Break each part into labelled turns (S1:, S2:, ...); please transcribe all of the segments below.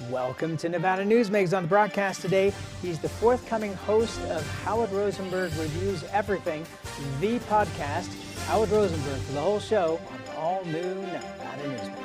S1: Welcome to Nevada Newsmakers. On the broadcast today, he's the forthcoming host of Howard Rosenberg Reviews Everything, the podcast. Howard Rosenberg for the whole show on the all-new Nevada Newsmakers.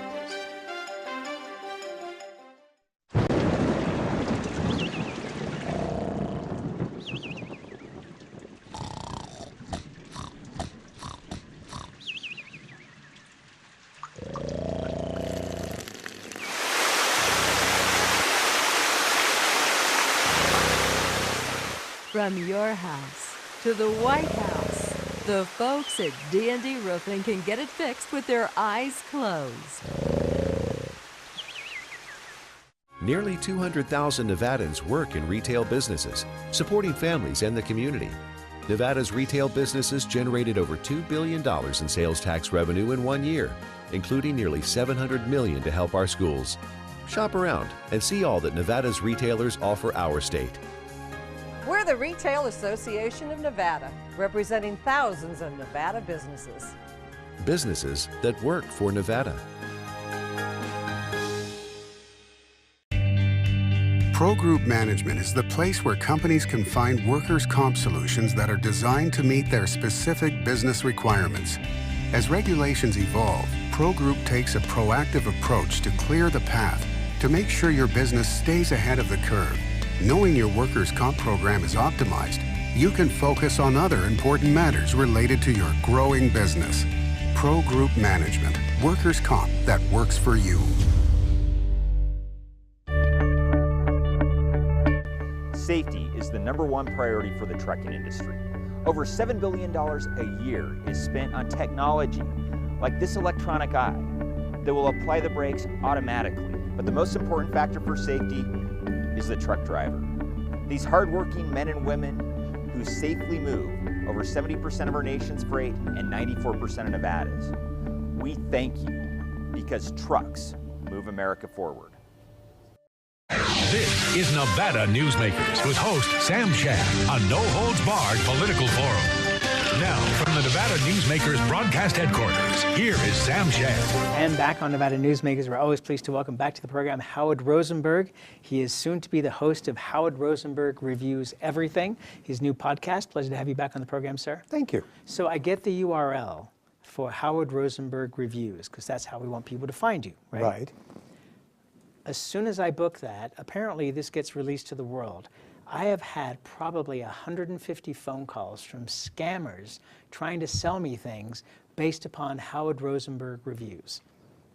S2: From your house to the White House, the folks at D&D Roofing can get it fixed with their eyes closed.
S3: Nearly 200,000 Nevadans work in retail businesses, supporting families and the community. Nevada's retail businesses generated over $2 billion in sales tax revenue in 1 year, including nearly $700 million to help our schools. Shop around and see all that Nevada's retailers offer our state.
S4: We're the Retail Association of Nevada, representing thousands of Nevada businesses.
S3: Businesses that work for Nevada.
S5: Pro Group Management is the place where companies can find workers' comp solutions that are designed to meet their specific business requirements. As regulations evolve, Pro Group takes a proactive approach to clear the path to make sure your business stays ahead of the curve. Knowing your workers' comp program is optimized, you can focus on other important matters related to your growing business. Pro Group Management, workers' comp that works for you.
S6: Safety is the #1 priority for the trucking industry. Over $7 billion a year is spent on technology like this electronic eye that will apply the brakes automatically. But the most important factor for safety is the truck driver. These hardworking men and women who safely move over 70% of our nation's freight and 94% of Nevada's. We thank you because trucks move America forward.
S7: This is Nevada Newsmakers with host Sam Shad, a no-holds-barred political forum. Now, from the Nevada Newsmakers broadcast headquarters, here is Sam Shad.
S1: And back on Nevada Newsmakers, we're always pleased to welcome back to the program Howard Rosenberg. He is soon to be the host of Howard Rosenberg Reviews Everything, his new podcast. Pleasure to have you back on the program, sir.
S8: Thank you.
S1: So I get the URL for Howard Rosenberg Reviews, because that's how we want people to find you, right?
S8: Right.
S1: As soon as I book that, apparently this gets released to the world. I have had probably 150 phone calls from scammers trying to sell me things based upon Howard Rosenberg Reviews.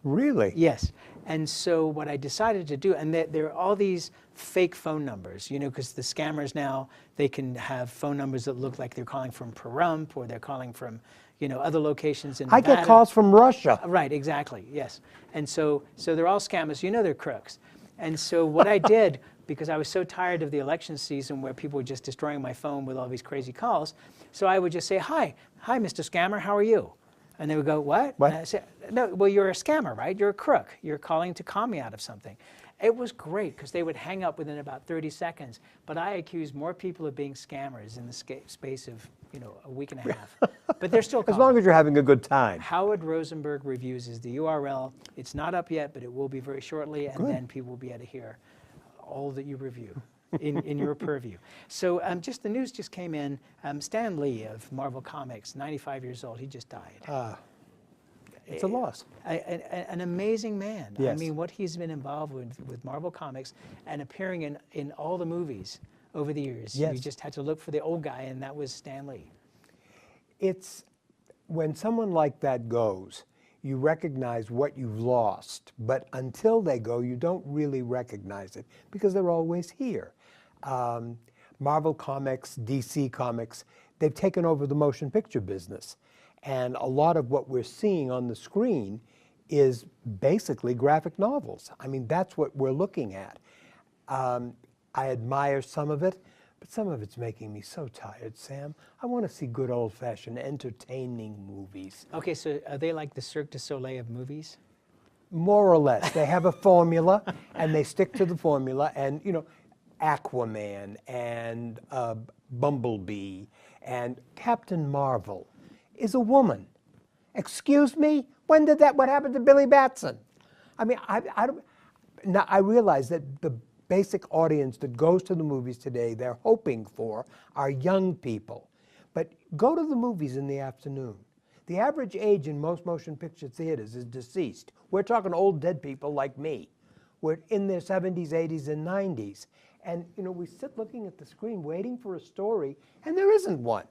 S8: Really?
S1: Yes. And so what I decided to do, and there are all these fake phone numbers, you know, because the scammers now, they can have phone numbers that look like they're calling from Pahrump or they're calling from, you know, other locations in Nevada.
S8: I get calls from Russia.
S1: Right, exactly, yes. And so they're all scammers. You know they're crooks. And so what I did, because I was so tired of the election season where people were just destroying my phone with all these crazy calls, so I would just say, hi, Mr. Scammer, how are you? And they would go, what?
S8: What?
S1: And I said, no, well, you're a scammer, right? You're a crook. You're calling to con me out of something. It was great because they would hang up within about 30 seconds. But I accused more people of being scammers in the space of, you know, a week and a half. But they're still calling.
S8: As long as you're having a good time.
S1: Howard Rosenberg Reviews is the URL. It's not up yet, but it will be very shortly. And then people will be able to hear all that you review in your purview. So just the news just came in. Stan Lee of Marvel Comics, 95 years old. He just died.
S8: It's a loss.
S1: An amazing man.
S8: Yes.
S1: I mean, what he's been involved with Marvel Comics and appearing in all the movies over the years.
S8: Yes.
S1: You just had to look for the old guy, and that was Stan Lee.
S8: It's when someone like that goes, you recognize what you've lost, but until they go, you don't really recognize it because they're always here. Marvel Comics, DC Comics, they've taken over the motion picture business. And a lot of what we're seeing on the screen is basically graphic novels. I mean, that's what we're looking at. I admire some of it, but some of it's making me so tired, Sam. I want to see good old-fashioned entertaining movies.
S1: Okay, so are they like the Cirque du Soleil of movies?
S8: More or less. They have a formula, and they stick to the formula. And, you know, Aquaman and Bumblebee and Captain Marvel is a woman. Excuse me? When did that, what happened to Billy Batson? I mean, I don't, Now, I realize that the basic audience that goes to the movies today, they're hoping for, are young people. But go to the movies in the afternoon. The average age in most motion picture theaters is deceased. We're talking old dead people like me. We're in their 70s, 80s, and 90s. And, you know, we sit looking at the screen waiting for a story, and there isn't one.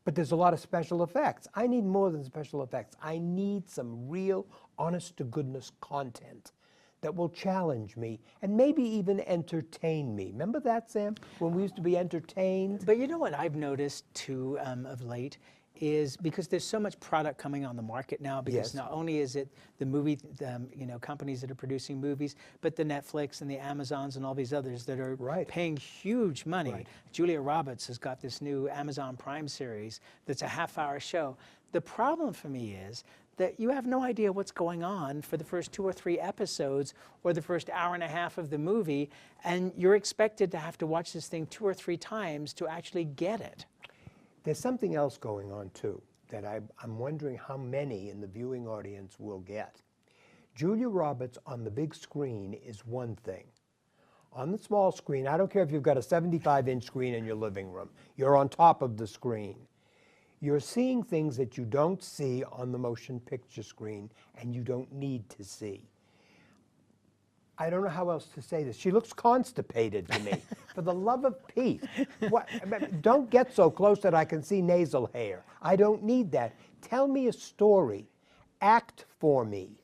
S8: But there's a lot of special effects. I need more than special effects. I need some real, honest-to-goodness content that will challenge me and maybe even entertain me. Remember that, Sam, when we used to be entertained?
S1: But you know what I've noticed, too, of late, is because there's so much product coming on the market now, because
S8: Yes.
S1: not only is it the movie companies that are producing movies, but the Netflix and the Amazons and all these others that are paying huge money.
S8: Right.
S1: Julia Roberts has got this new Amazon Prime series that's a half-hour show. The problem for me is that you have no idea what's going on for the first 2 or 3 episodes or the first hour and a half of the movie, and you're expected to have to watch this thing 2 or 3 times to actually get it.
S8: There's something else going on, too, that I'm wondering how many in the viewing audience will get. Julia Roberts on the big screen is one thing. On the small screen, I don't care if you've got a 75-inch screen in your living room, you're on top of the screen. You're seeing things that you don't see on the motion picture screen and you don't need to see. I don't know how else to say this. She looks constipated to me. For the love of Pete, don't get so close that I can see nasal hair. I don't need that. Tell me a story. Act for me.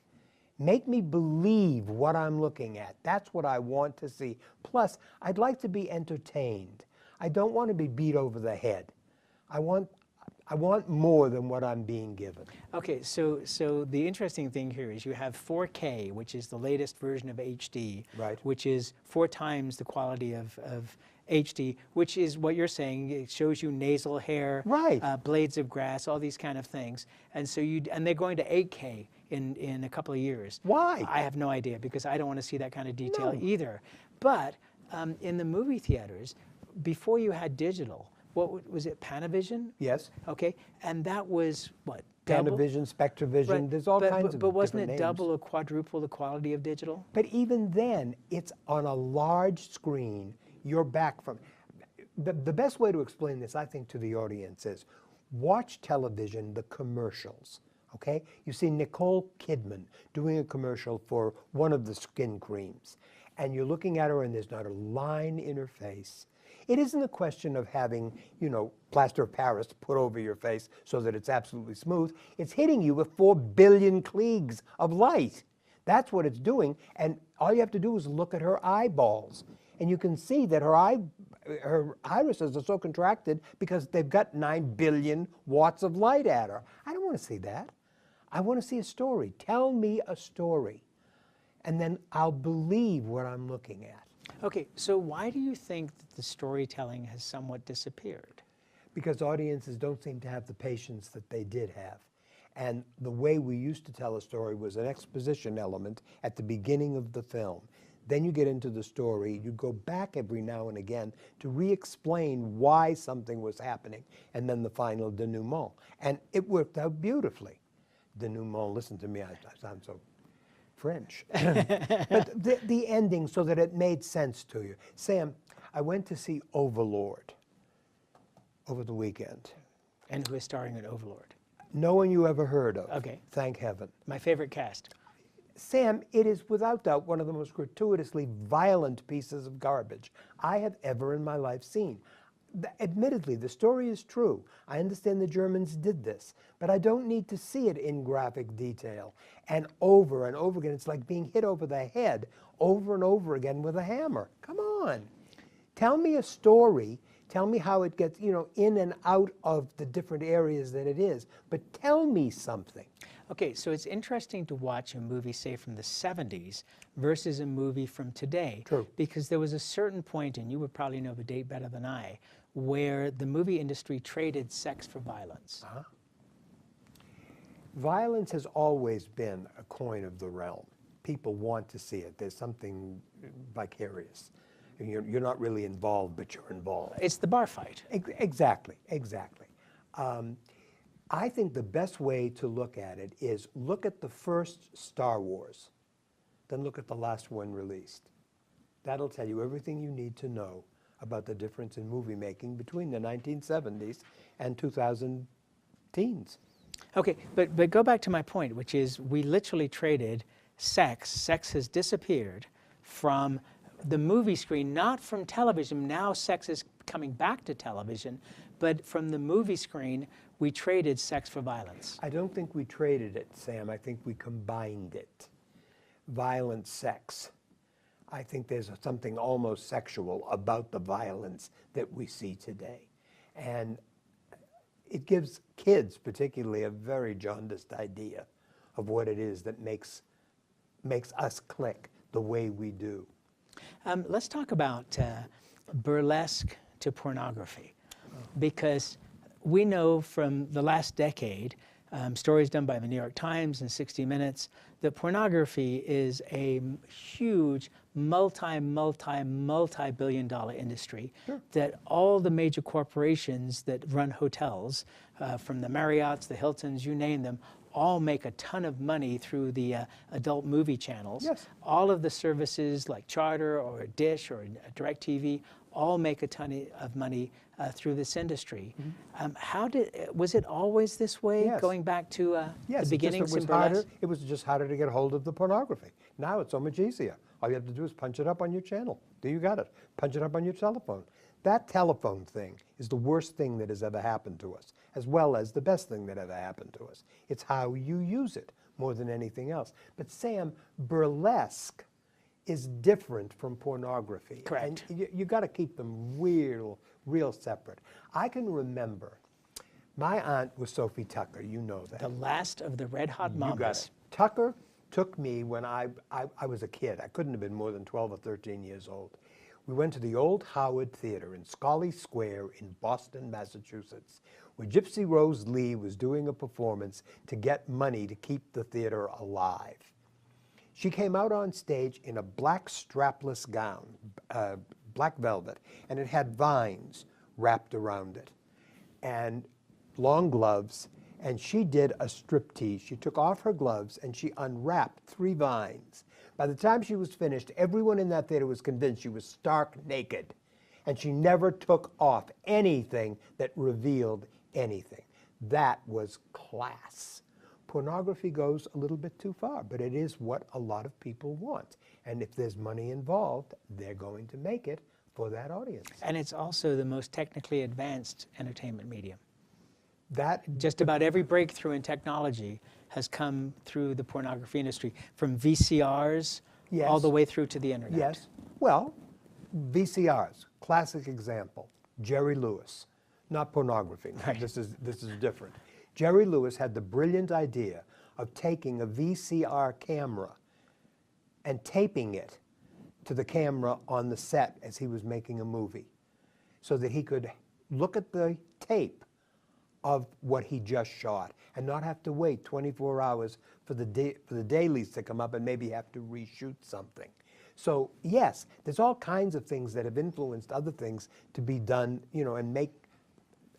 S8: Make me believe what I'm looking at. That's what I want to see. Plus, I'd like to be entertained. I don't want to be beat over the head. I want more than what I'm being given.
S1: Okay, so the interesting thing here is you have 4K, which is the latest version of HD,
S8: Right.
S1: which is 4 times the quality of HD, which is what you're saying. It shows you nasal hair,
S8: Right.
S1: blades of grass, all these kind of things. And so and they're going to 8K in a couple of years.
S8: Why?
S1: I have no idea, because I don't want to see that kind of detail
S8: No.
S1: either. But in the movie theaters, before you had digital, what was it, Panavision?
S8: Yes.
S1: Okay, and that was what? Double?
S8: Panavision, Spectravision,
S1: Right,
S8: there's all kinds of
S1: But wasn't
S8: different
S1: it
S8: names.
S1: double or quadruple the quality of digital?
S8: But even then, it's on a large screen. You're back from... The best way to explain this, I think, to the audience is watch television, the commercials, okay? You see Nicole Kidman doing a commercial for one of the skin creams, and you're looking at her and there's not a line in her face. It isn't a question of having, you know, plaster of Paris put over your face so that it's absolutely smooth. It's hitting you with 4 billion Kligs of light. That's what it's doing, and all you have to do is look at her eyeballs. And you can see that her irises are so contracted because they've got 9 billion watts of light at her. I don't want to see that. I want to see a story. Tell me a story, and then I'll believe what I'm looking at.
S1: Okay, so why do you think that the storytelling has somewhat disappeared?
S8: Because audiences don't seem to have the patience that they did have. And the way we used to tell a story was an exposition element at the beginning of the film. Then you get into the story, you go back every now and again to re-explain why something was happening, and then the final denouement. And it worked out beautifully. Denouement, listen to me, I sound so French. But the ending so that it made sense to you. Sam, I went to see Overlord over the weekend.
S1: And who is starring in Overlord?
S8: No one you ever heard of.
S1: Okay.
S8: Thank heaven.
S1: My favorite cast.
S8: Sam, it is without doubt one of the most gratuitously violent pieces of garbage I have ever in my life seen. Admittedly, the story is true. I understand the Germans did this, but I don't need to see it in graphic detail. And over again, it's like being hit over the head over and over again with a hammer. Come on. Tell me a story. Tell me how it gets, in and out of the different areas that it is. But tell me something.
S1: Okay, so it's interesting to watch a movie, say, from the 70s versus a movie from today.
S8: True.
S1: Because there was a certain point, and you would probably know the date better than I, where the movie industry traded sex for violence.
S8: Uh-huh. Violence has always been a coin of the realm. People want to see it. There's something vicarious. You're not really involved, but you're involved.
S1: It's the bar fight.
S8: Exactly. I think the best way to look at it is look at the first Star Wars. then look at the last one released. That'll tell you everything you need to know about the difference in movie making between the 1970s and 2000 teens.
S1: Okay, but go back to my point, which is we literally traded sex. Sex has disappeared from the movie screen, not from television. Now sex is coming back to television, but from the movie screen, we traded sex for violence.
S8: I don't think we traded it, Sam. I think we combined it. Violent sex. I think there's something almost sexual about the violence that we see today. And it gives kids particularly a very jaundiced idea of what it is that makes us click the way we do.
S1: Let's talk about burlesque to pornography, because we know from the last decade, stories done by the New York Times and 60 Minutes, that pornography is a huge multi-billion dollar industry. Sure. That all the major corporations that run hotels, from the Marriotts, the Hiltons, you name them, all make a ton of money through the adult movie channels. Yes. All of the services like Charter or Dish or DirecTV all make a ton of money through this industry. Mm-hmm. Was it always this way,
S8: yes.
S1: going back to
S8: yes,
S1: the beginnings
S8: it was
S1: in burlesque?
S8: harder. It was just harder to get hold of the pornography. Now it's so much easier. All you have to do is punch it up on your channel. There you got it. Punch it up on your telephone. That telephone thing is the worst thing that has ever happened to us, as well as the best thing that ever happened to us. It's how you use it more than anything else. But Sam, burlesque is different from pornography.
S1: Correct.
S8: And you got to keep them real separate. I can remember, my aunt was Sophie Tucker, you know that.
S1: The last of the Red Hot Mamas.
S8: You got it. Tucker took me when I was a kid. I couldn't have been more than 12 or 13 years old. We went to the old Howard Theater in Scollay Square in Boston, Massachusetts, where Gypsy Rose Lee was doing a performance to get money to keep the theater alive. She came out on stage in a black strapless gown, black velvet, and it had vines wrapped around it, and long gloves, and she did a striptease. She took off her gloves and she unwrapped 3 vines. By the time she was finished, everyone in that theater was convinced she was stark naked, and she never took off anything that revealed anything. That was class. Pornography goes a little bit too far, but it is what a lot of people want. And if there's money involved, they're going to make it for that audience.
S1: And it's also the most technically advanced entertainment medium.
S8: That
S1: just about every breakthrough in technology has come through the pornography industry, from VCRs
S8: yes.
S1: all the way through to the internet.
S8: Yes. Well, VCRs, classic example. Jerry Lewis, not pornography.
S1: Right.
S8: This is different. Jerry Lewis had the brilliant idea of taking a VCR camera and taping it to the camera on the set as he was making a movie, so that he could look at the tape of what he just shot and not have to wait 24 hours for the dailies to come up and maybe have to reshoot something. So yes, there's all kinds of things that have influenced other things to be done, and make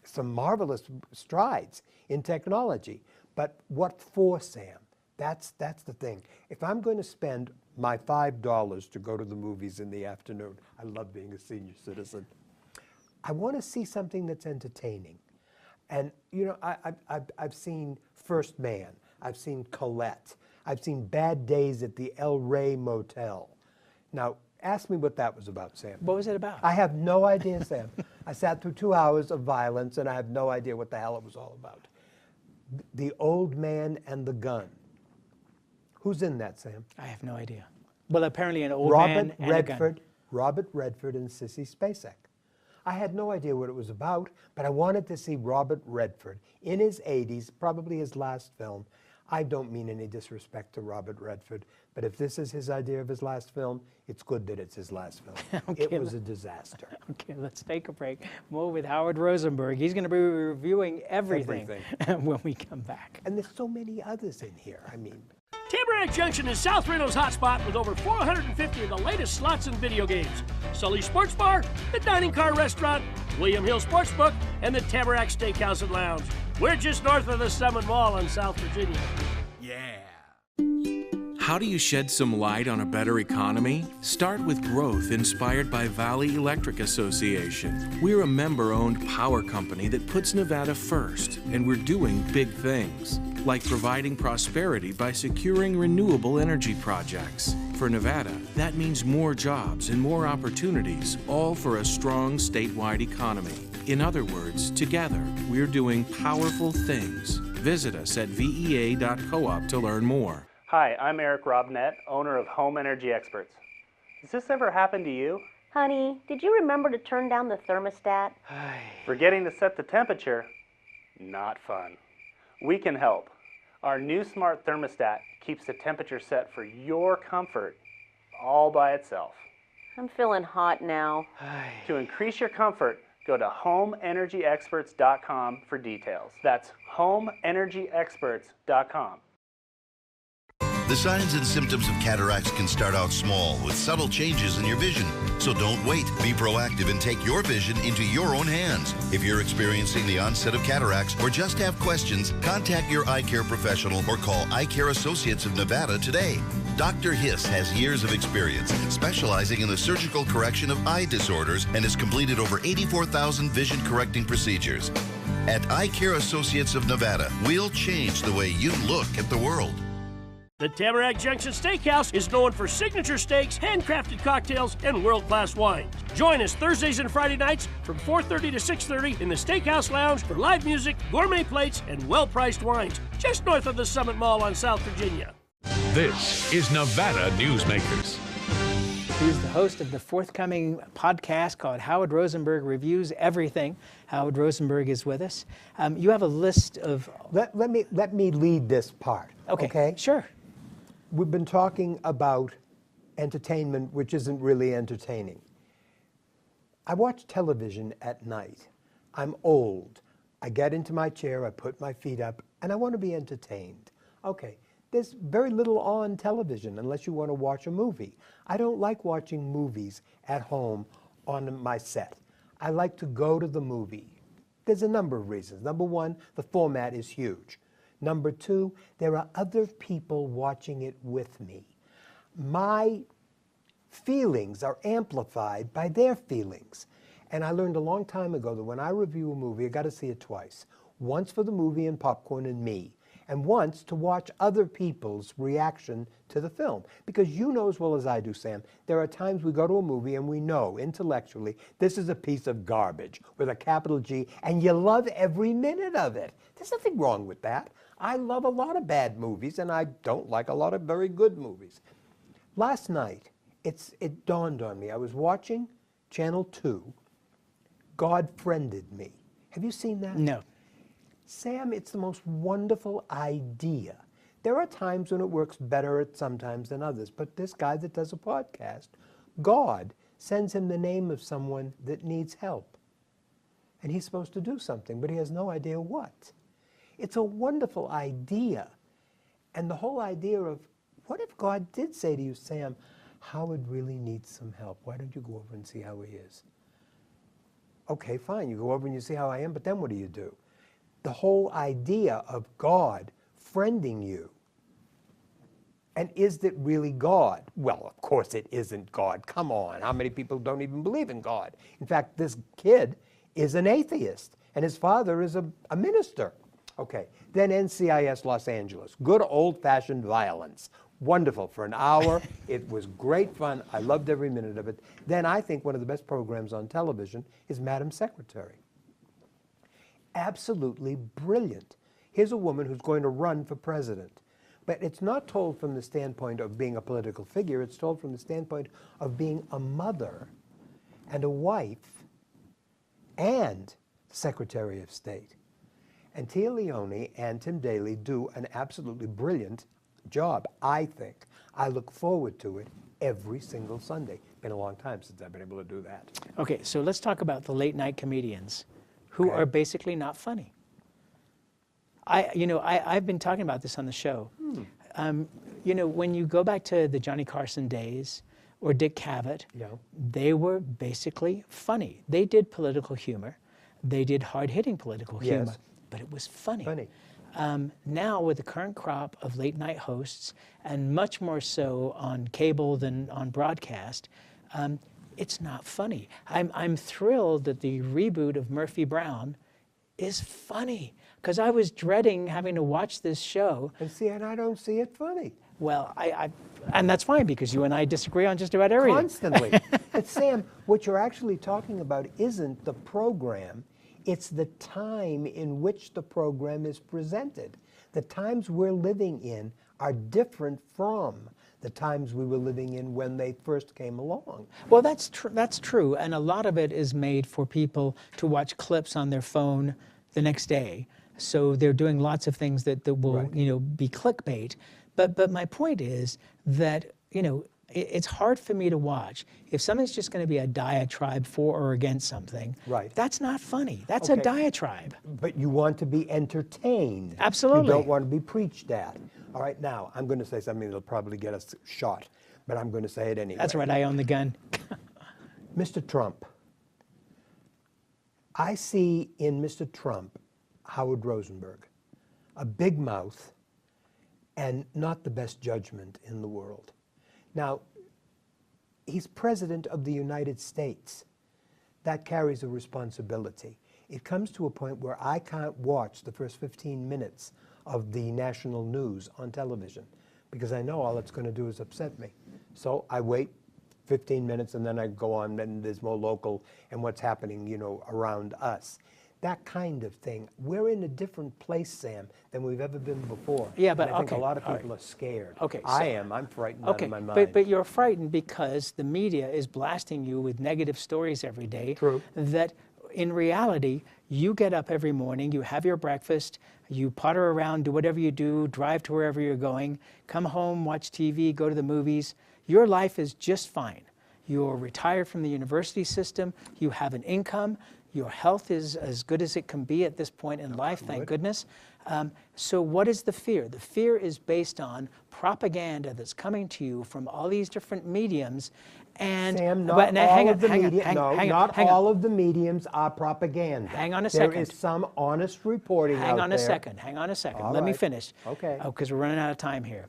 S8: some marvelous strides in technology. But what for, Sam? That's the thing. If I'm going to spend my $5 to go to the movies in the afternoon, I love being a senior citizen, I want to see something that's entertaining. And, I've seen First Man, I've seen Colette, I've seen Bad Days at the El Rey Motel. Now, ask me what that was about, Sam.
S1: What was it about?
S8: I have no idea, Sam. I sat through 2 hours of violence, and I have no idea what the hell it was all about. The Old Man and the Gun. Who's in that, Sam?
S1: I have no idea. Well, apparently an old man and a gun.
S8: Robert Redford and Sissy Spacek. I had no idea what it was about, but I wanted to see Robert Redford in his 80s, probably his last film. I don't mean any disrespect to Robert Redford, but if this is his idea of his last film, it's good that it's his last film.
S1: Okay,
S8: it was a disaster.
S1: Okay, let's take a break. More with Howard Rosenberg. He's going to be reviewing everything. When we come back.
S8: And there's so many others in here. I mean,
S9: Tamarack Junction is South Reno's hotspot with over 450 of the latest slots and video games. Sully's Sports Bar, the Dining Car Restaurant, William Hill Sportsbook, and the Tamarack Steakhouse and Lounge. We're just north of the Summit Mall in South Virginia.
S7: Yeah.
S10: How do you shed some light on a better economy? Start with growth inspired by Valley Electric Association. We're a member-owned power company that puts Nevada first, and we're doing big things, like providing prosperity by securing renewable energy projects. For Nevada, that means more jobs and more opportunities, all for a strong statewide economy. In other words, together, we're doing powerful things. Visit us at vea.coop to learn more.
S11: Hi, I'm Eric Robnett, owner of Home Energy Experts. Has this ever happened to you?
S12: Honey, did you remember to turn down the thermostat?
S11: Forgetting to set the temperature? Not fun. We can help. Our new smart thermostat keeps the temperature set for your comfort all by itself.
S12: I'm feeling hot now.
S11: To increase your comfort, go to homeenergyexperts.com for details. That's homeenergyexperts.com.
S13: The signs and symptoms of cataracts can start out small with subtle changes in your vision. So don't wait. Be proactive and take your vision into your own hands. If you're experiencing the onset of cataracts or just have questions, contact your eye care professional or call Eye Care Associates of Nevada today. Dr. Hiss has years of experience specializing in the surgical correction of eye disorders and has completed over 84,000 vision correcting procedures. At Eye Care Associates of Nevada, we'll change the way you look at the world.
S9: The Tamarack Junction Steakhouse is known for signature steaks, handcrafted cocktails, and world-class wines. Join us Thursdays and Friday nights from 4:30 to 6:30 in the Steakhouse Lounge for live music, gourmet plates, and well-priced wines, just north of the Summit Mall on South Virginia.
S7: This is Nevada Newsmakers.
S1: He's the host of the forthcoming podcast called Howard Rosenberg Reviews Everything. Howard Rosenberg is with us. You have a list of...
S8: Let me lead this part.
S1: Okay, sure.
S8: We've been talking about entertainment, which isn't really entertaining. I watch television at night. I'm old. I get into my chair, I put my feet up, and I want to be entertained. Okay, there's very little on television unless you want to watch a movie. I don't like watching movies at home on my set. I like to go to the movie. There's a number of reasons. Number one, the format is huge. Number two, there are other people watching it with me. My feelings are amplified by their feelings. And I learned a long time ago that when I review a movie, I got to see it twice. Once for the movie and popcorn and me, and once to watch other people's reaction to the film. Because you know as well as I do, Sam, there are times we go to a movie and we know intellectually this is a piece of garbage with a capital G, and you love every minute of it. There's nothing wrong with that. I love a lot of bad movies, and I don't like a lot of very good movies. Last night, it dawned on me. I was watching Channel 2, God Friended Me. Have you seen that?
S1: No.
S8: Sam, it's the most wonderful idea. There are times when it works better at sometimes than others, but this guy that does a podcast, God sends him the name of someone that needs help. And he's supposed to do something, but he has no idea what. It's a wonderful idea. And the whole idea of, what if God did say to you, Sam, Howard really needs some help. Why don't you go over and see how he is? Okay, fine, you go over and you see how I am, but then what do? The whole idea of God friending you. And is it really God? Well, of course it isn't God. Come on, how many people don't even believe in God? In fact, this kid is an atheist, and his father is a minister. Okay, then NCIS Los Angeles. Good old-fashioned violence. Wonderful for an hour. It was great fun. I loved every minute of it. Then I think one of the best programs on television is Madam Secretary. Absolutely brilliant. Here's a woman who's going to run for president. But it's not told from the standpoint of being a political figure. It's told from the standpoint of being a mother and a wife and Secretary of State. And Tia Leone and Tim Daly do an absolutely brilliant job, I think. I look forward to it every single Sunday. Been a long time since I've been able to do that.
S1: Okay, so let's talk about the late night comedians who are basically not funny. I've been talking about this on the show. When you go back to the Johnny Carson days or Dick Cavett, they were basically funny. They did political humor. They did hard-hitting political humor, but it was funny. Now, with the current crop of late night hosts, and much more so on cable than on broadcast, it's not funny. I'm thrilled that the reboot of Murphy Brown is funny, because I was dreading having to watch this show.
S8: And I don't see it funny.
S1: Well, and that's fine, because you and I disagree on just about everything.
S8: Constantly. But Sam, what you're actually talking about isn't the program, it's the time in which the program is presented. The times we're living in are different from the times we were living in when they first came along.
S1: Well, that's true, and a lot of it is made for people to watch clips on their phone the next day. So they're doing lots of things that will, be clickbait. But my point is that, it's hard for me to watch. If something's just going to be a diatribe for or against something, that's not funny. That's a diatribe.
S8: But you want to be entertained.
S1: Absolutely.
S8: You don't want to be preached at. All right, now, I'm going to say something that'll probably get us shot, but I'm going to say it anyway.
S1: That's right, I own the gun.
S8: Mr. Trump. I see in Mr. Trump Howard Rosenberg, a big mouth and not the best judgment in the world. Now, he's president of the United States. That carries a responsibility. It comes to a point where I can't watch the first 15 minutes of the national news on television because I know all it's going to do is upset me. So I wait 15 minutes and then I go on and there's more local and what's happening, around us. That kind of thing. We're in a different place, Sam, than we've ever been before.
S1: Yeah, but
S8: and I think a lot of people are scared.
S1: Okay,
S8: I am. I'm frightened out of my mind.
S1: But you're frightened because the media is blasting you with negative stories every day.
S8: True.
S1: That in reality, you get up every morning, you have your breakfast, you potter around, do whatever you do, drive to wherever you're going, come home, watch TV, go to the movies. Your life is just fine. You're retired from the university system, you have an income, your health is as good as it can be at this point in life, thank goodness. So what is the fear? The fear is based on propaganda that's coming to you from all these different mediums. And
S8: Sam, not all of the mediums are propaganda.
S1: Hang on a second.
S8: There is some honest reporting out there.
S1: Hang on a second. Let me finish.
S8: Okay.
S1: Oh, because we're running out of time here.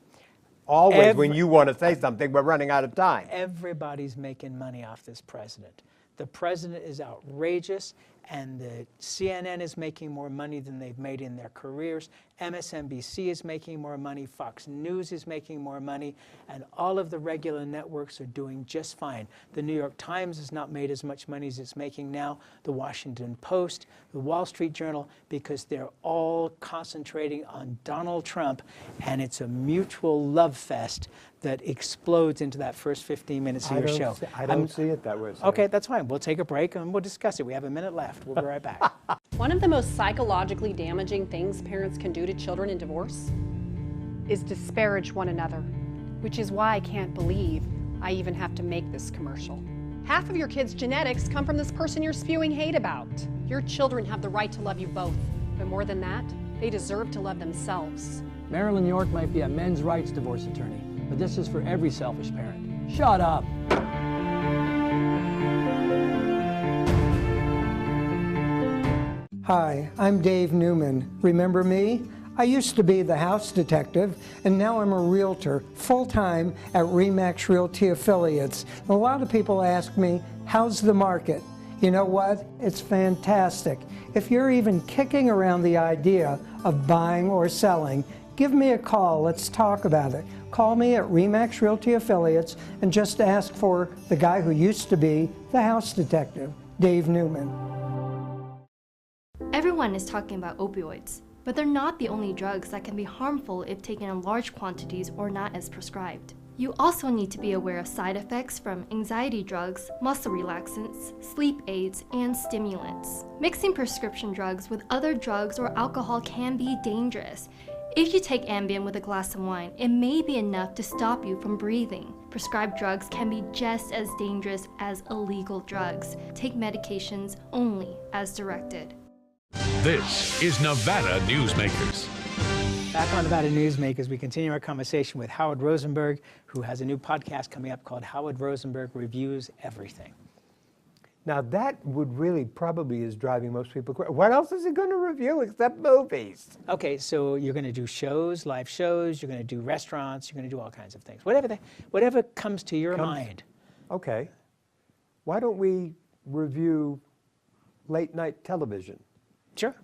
S8: Always, when you want to say something, we're running out of time.
S1: Everybody's making money off this president. The president is outrageous, and the CNN is making more money than they've made in their careers. MSNBC is making more money. Fox News is making more money, and all of the regular networks are doing just fine. The New York Times has not made as much money as it's making now. The Washington Post, the Wall Street Journal, because they're all concentrating on Donald Trump, and it's a mutual love fest that explodes into that first 15 minutes of your show.
S8: I don't see it that way. Sir.
S1: Okay, that's fine. We'll take a break and we'll discuss it. We have a minute left. We'll be right back.
S14: One of the most psychologically damaging things parents can do to children in divorce is disparage one another, which is why I can't believe I even have to make this commercial. Half of your kids' genetics come from this person you're spewing hate about. Your children have the right to love you both, but more than that, they deserve to love themselves.
S15: Marilyn York might be a men's rights divorce attorney, but this is for every selfish parent. Shut up.
S16: Hi, I'm Dave Newman. Remember me? I used to be the house detective, and now I'm a realtor, full-time at RE/MAX Realty Affiliates. A lot of people ask me, how's the market? You know what? It's fantastic. If you're even kicking around the idea of buying or selling, give me a call. Let's talk about it. Call me at RE/MAX Realty Affiliates and just ask for the guy who used to be the house detective, Dave Newman.
S17: Everyone is talking about opioids, but they're not the only drugs that can be harmful if taken in large quantities or not as prescribed. You also need to be aware of side effects from anxiety drugs, muscle relaxants, sleep aids, and stimulants. Mixing prescription drugs with other drugs or alcohol can be dangerous. If you take Ambien with a glass of wine, it may be enough to stop you from breathing. Prescribed drugs can be just as dangerous as illegal drugs. Take medications only as directed.
S7: This is Nevada Newsmakers.
S1: Back on Nevada Newsmakers, we continue our conversation with Howard Rosenberg, who has a new podcast coming up called Howard Rosenberg Reviews Everything.
S8: Now that would really probably is driving most people crazy. What else is he going to review except movies?
S1: Okay, so you're going to do shows, live shows, you're going to do restaurants, you're going to do all kinds of things. Whatever comes to your mind.
S8: Okay. Why don't we review late night television?
S1: Sure.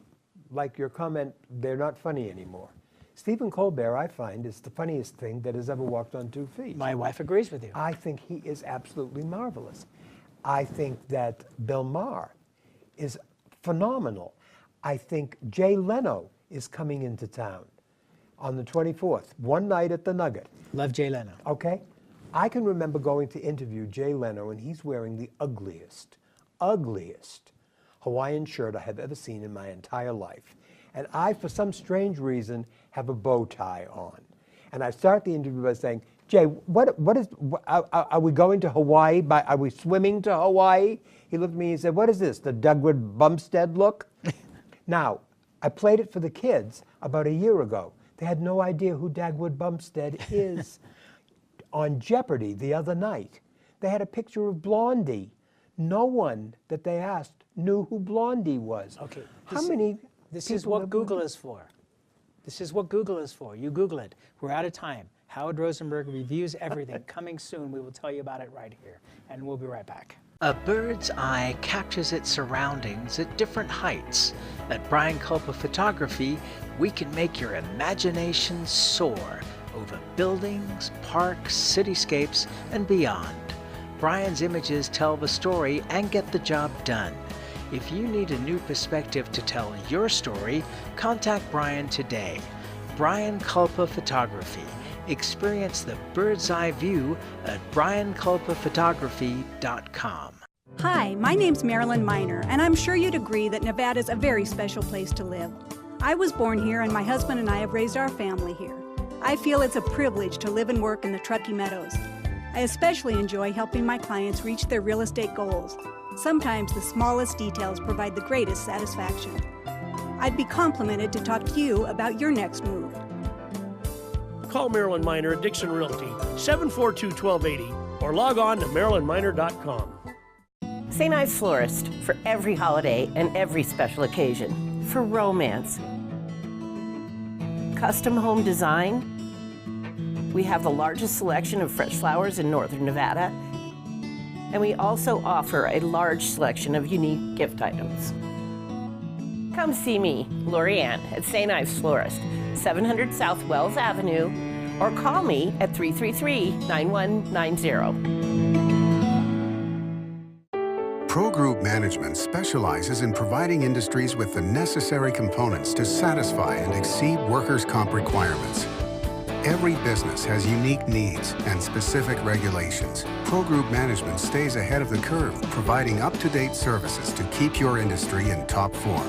S8: Like your comment, they're not funny anymore. Stephen Colbert, I find, is the funniest thing that has ever walked on 2 feet.
S1: My wife agrees with you.
S8: I think he is absolutely marvelous. I think that Bill Maher is phenomenal. I think Jay Leno is coming into town on the 24th, one night at the Nugget.
S1: Love Jay Leno.
S8: Okay? I can remember going to interview Jay Leno, and he's wearing the ugliest Hawaiian shirt I have ever seen in my entire life. And I, for some strange reason, have a bow tie on. And I start the interview by saying, Jay, are we going to Hawaii? Are we swimming to Hawaii? He looked at me and said, what is this, the Dougwood Bumstead look? Now, I played it for the kids about a year ago. They had no idea who Dagwood Bumstead is. On Jeopardy the other night, they had a picture of Blondie. No one that they asked knew who Blondie was.
S1: Okay.
S8: This
S1: is what Google is for. This is what Google is for. You Google it. We're out of time. Howard Rosenberg reviews everything. Coming soon. We will tell you about it right here. And we'll be right back. A bird's eye captures its surroundings at different heights. At Brian Culpa Photography, we can make your imagination soar over buildings, parks, cityscapes, and beyond. Brian's images tell the story and get the job done. If you need a new perspective to tell your story, contact Brian today. Brian Culpa Photography. Experience the bird's eye view at brianculpaphotography.com.
S18: Hi, my name's Marilyn Miner, and I'm sure you'd agree that Nevada's a very special place to live. I was born here, and my husband and I have raised our family here. I feel it's a privilege to live and work in the Truckee Meadows. I especially enjoy helping my clients reach their real estate goals. Sometimes the smallest details provide the greatest satisfaction. I'd be complimented to talk to you about your next move.
S9: Call Marilyn Miner at Dixon Realty, 742-1280, or log on to marilynminer.com.
S19: St. Ives Florist, for every holiday and every special occasion. For romance. Custom home design. We have the largest selection of fresh flowers in northern Nevada. And we also offer a large selection of unique gift items. Come see me, Lori Ann, at St. Ives Florist, 700 South Wells Avenue, or call me at 333-9190.
S5: Pro Group Management specializes in providing industries with the necessary components to satisfy and exceed workers' comp requirements. Every business has unique needs and specific regulations. Pro Group Management stays ahead of the curve, providing up-to-date services to keep your industry in top form.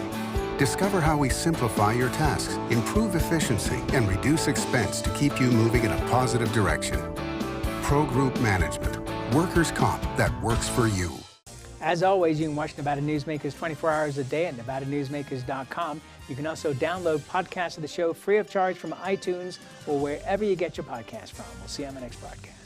S5: Discover how we simplify your tasks, improve efficiency, and reduce expense to keep you moving in a positive direction. Pro Group Management, workers' comp that works for you.
S1: As always, you can watch Nevada Newsmakers 24 hours a day at nevadanewsmakers.com. You can also download podcasts of the show free of charge from iTunes or wherever you get your podcasts from. We'll see you on the next broadcast.